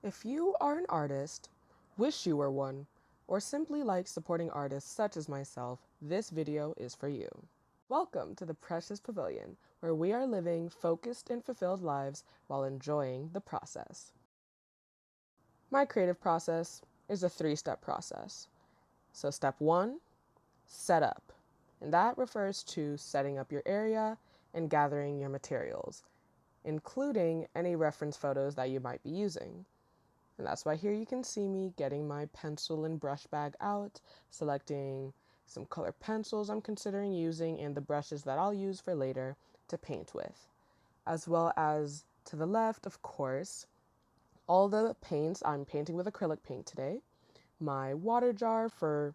If you are an artist, wish you were one, or simply like supporting artists such as myself, this video is for you. Welcome to the Precious Pavilion, where we are living focused and fulfilled lives while enjoying the process. My creative process is a 3-step process. So step 1, set up. And that refers to setting up your area and gathering your materials, including any reference photos that you might be using. And that's why here you can see me getting my pencil and brush bag out, selecting some color pencils I'm considering using and the brushes that I'll use for later to paint with. As well as to the left, of course, all the paints. I'm painting with acrylic paint today. My water jar for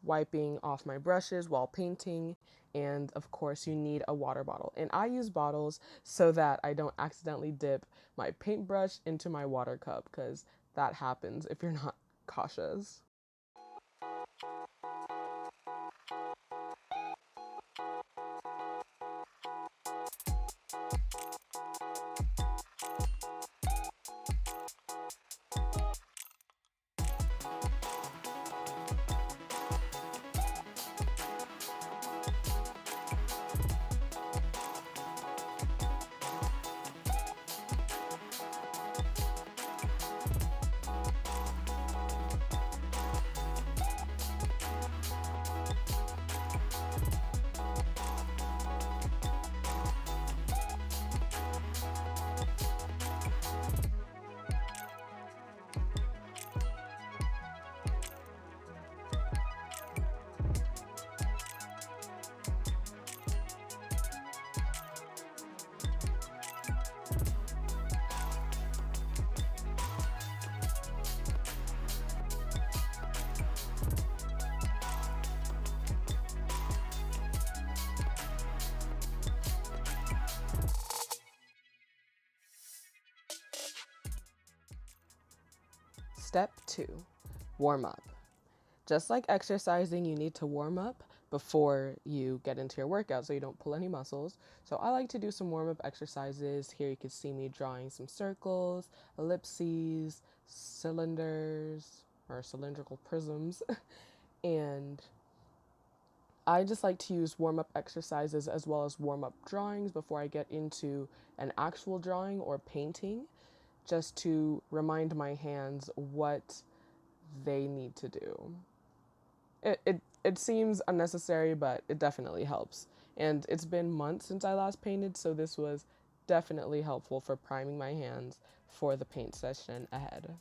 wiping off my brushes while painting, and of course you need a water bottle. And I use bottles so that I don't accidentally dip my paintbrush into my water cup, because that happens if you're not cautious. Step 2, warm up. Just like exercising, you need to warm up before you get into your workout so you don't pull any muscles. So I like to do some warm-up exercises. Here you can see me drawing some circles, ellipses, cylinders, or cylindrical prisms. And I just like to use warm-up exercises as well as warm-up drawings before I get into an actual drawing or painting, just to remind my hands what they need to do. It seems unnecessary, but it definitely helps. And it's been months since I last painted, so this was definitely helpful for priming my hands for the paint session ahead.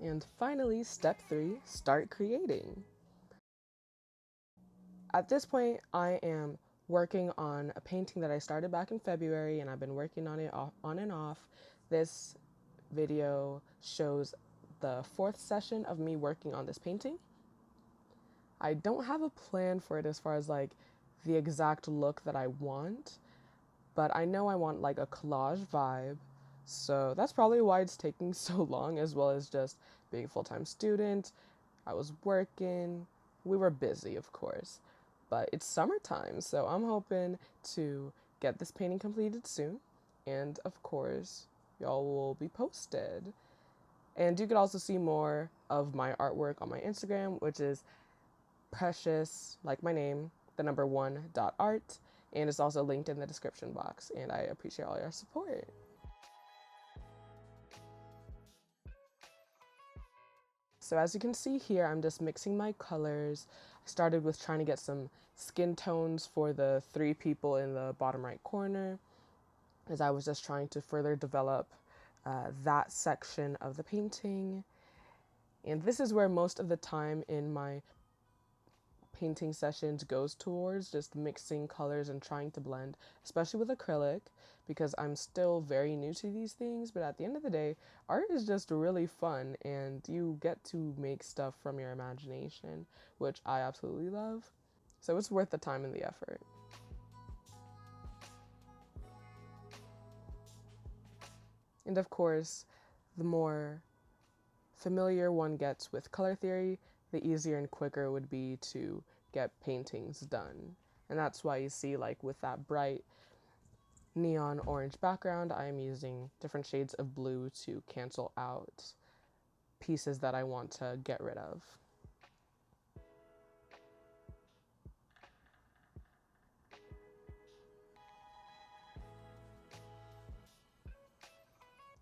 And finally, step 3, start creating. At this point, I am working on a painting that I started back in February, and I've been working on it on and off. This video shows the 4th session of me working on this painting. I don't have a plan for it as far as like the exact look that I want, but I know I want like a collage vibe. So that's probably why it's taking so long, as well as just being a full-time student. I was working. We were busy, of course, but it's summertime, so I'm hoping to get this painting completed soon. And of course, y'all will be posted. And you could also see more of my artwork on my Instagram, which is Precious, like my name, the number 1.art, and it's also linked in the description box, and I appreciate all your support. So as you can see here, I'm just mixing my colors. I started with trying to get some skin tones for the 3 people in the bottom right corner, as I was just trying to further develop that section of the painting. And this is where most of the time in my painting sessions goes towards, just mixing colors and trying to blend, especially with acrylic, because I'm still very new to these things. But at the end of the day, art is just really fun, and you get to make stuff from your imagination, which I absolutely love. So it's worth the time and the effort. And of course, the more familiar one gets with color theory, the easier and quicker it would be to get paintings done. And that's why you see, like, with that bright neon orange background, I am using different shades of blue to cancel out pieces that I want to get rid of.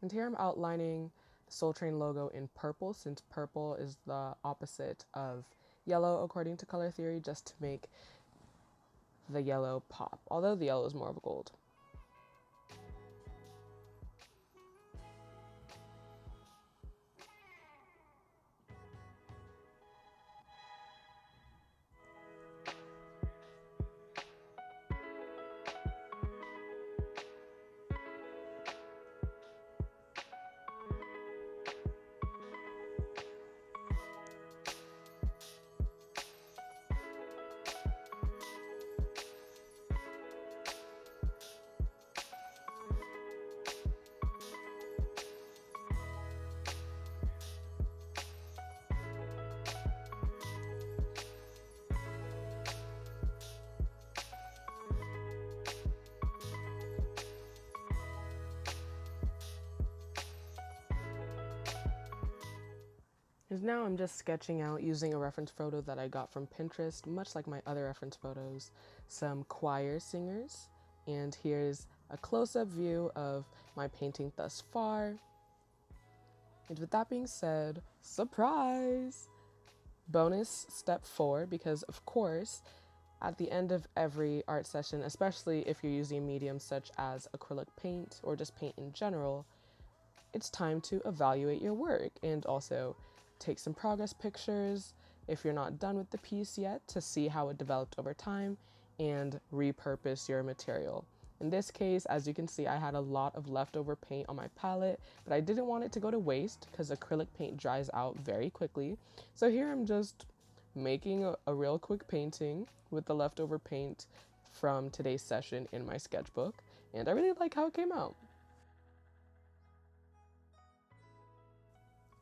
And here I'm outlining the Soul Train logo in purple, since purple is the opposite of yellow according to color theory, just to make the yellow pop, although the yellow is more of a gold. And now I'm just sketching out, using a reference photo that I got from Pinterest, much like my other reference photos, some choir singers. And here's a close-up view of my painting thus far. And with that being said, surprise! Bonus step 4, because of course, at the end of every art session, especially if you're using mediums such as acrylic paint or just paint in general, it's time to evaluate your work and also take some progress pictures if you're not done with the piece yet, to see how it developed over time and repurpose your material. In this case, as you can see, I had a lot of leftover paint on my palette, but I didn't want it to go to waste because acrylic paint dries out very quickly. So here I'm just making a real quick painting with the leftover paint from today's session in my sketchbook, and I really like how it came out.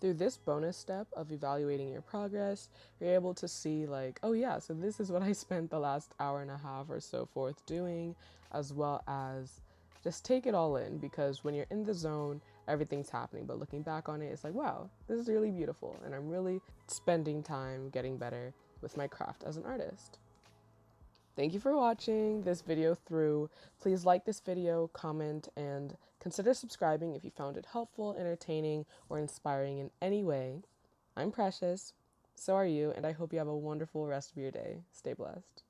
Through this bonus step of evaluating your progress, you're able to see, like, oh yeah, so this is what I spent the last hour and a half or so forth doing, as well as just take it all in, because when you're in the zone, everything's happening. But looking back on it, it's like, wow, this is really beautiful, and I'm really spending time getting better with my craft as an artist. Thank you for watching this video through. Please like this video, comment, and consider subscribing if you found it helpful, entertaining, or inspiring in any way. I'm Precious, so are you, and I hope you have a wonderful rest of your day. Stay blessed.